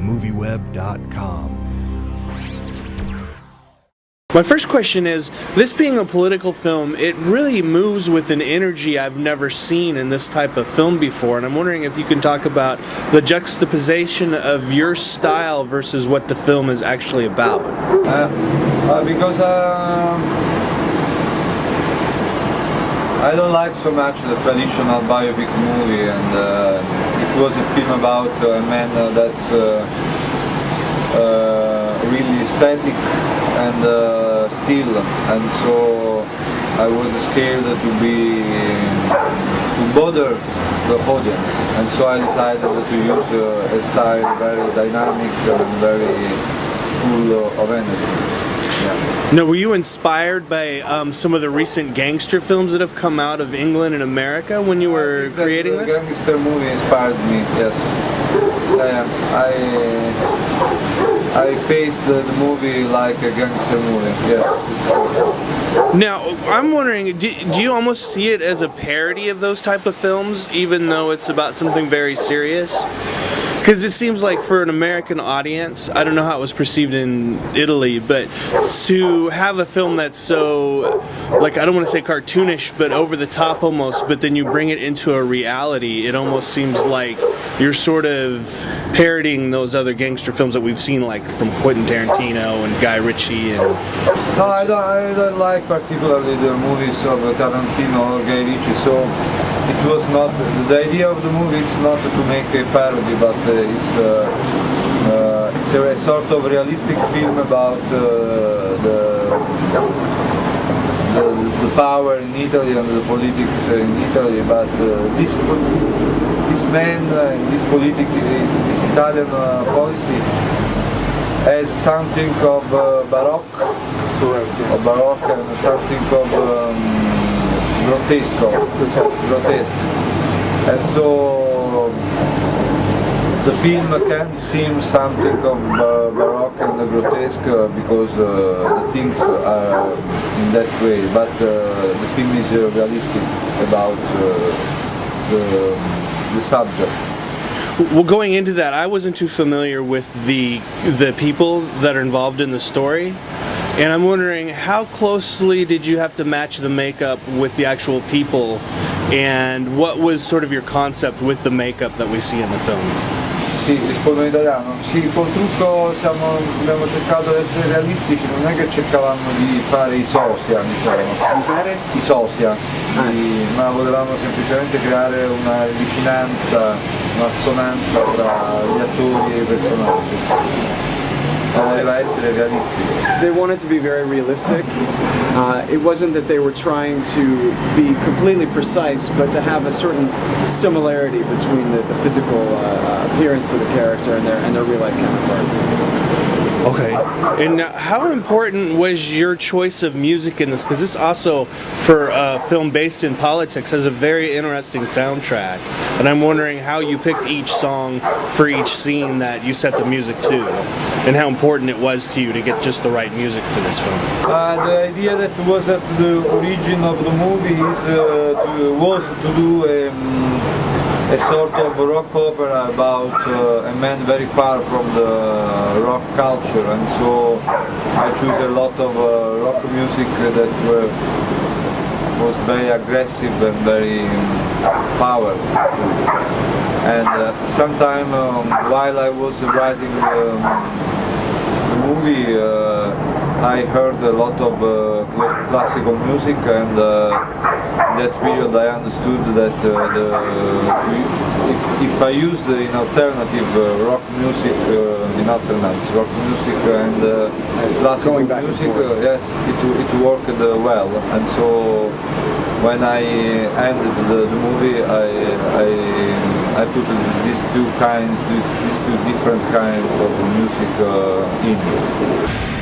MovieWeb.com. My first question is, this being a political film, it really moves with an energy I've never seen in this type of film before, and I'm wondering if you can talk about the juxtaposition of your style versus what the film is actually about. Because I don't like so much the traditional biopic movie, and it was a film about a man that's really static and still, and so I was scared to bother the audience, and so I decided to use a style very dynamic and very full of energy. Yeah. Now, were you inspired by some of the recent gangster films that have come out of England and America when you were creating this? The gangster movie inspired me, yes. I faced the movie like a gangster movie, yes. Now, I'm wondering, do you almost see it as a parody of those type of films, even though it's about something very serious? Because it seems like for an American audience, I don't know how it was perceived in Italy, but to have a film that's so, like, I don't want to say cartoonish, but over the top almost, but then you bring it into a reality, it almost seems like you're sort of parodying those other gangster films that we've seen, like from Quentin Tarantino and Guy Ritchie. And no, I don't like particularly the movies of Tarantino or Guy Ritchie, so it was not, the idea of the movie is not to make a parody, but it's a sort of realistic film about the power in Italy and the politics in Italy, but this man, this Italian policy has something of Baroque, of Baroque and something of grotesque. And so the film can seem something of Baroque and grotesque because the things are in that way, but the film is realistic about the subject. well, going into that, I wasn't too familiar with the people that are involved in the story. And I'm wondering, how closely did you have to match the makeup with the actual people, and what was sort of your concept with the makeup that we see in the film? Sì, rispondo in italiano. Sì, col trucco abbiamo cercato di essere realistici, non è che cercavamo di fare i sosia, diciamo. Di fare? I sosia, ma volevamo semplicemente creare una vicinanza, un'assonanza tra gli attori e i personaggi. They wanted to be very realistic. It wasn't that they were trying to be completely precise, but to have a certain similarity between the physical appearance of the character and their real life counterpart. Okay. And how important was your choice of music in this? Because this also, for a film based in politics, has a very interesting soundtrack. And I'm wondering how you picked each song for each scene that you set the music to, and how important it was to you to get just the right music for this film. The idea that was at the origin of the movie was to do a sort of rock opera about a man very far from the rock culture, and so I chose a lot of rock music that was very aggressive and very powerful. And sometime while I was writing the movie, I heard a lot of classical music, and in that period I understood that if I used in alternative rock music, rock music and classical music, yes, it worked well. And so when I ended the movie, I put these two different kinds of music in.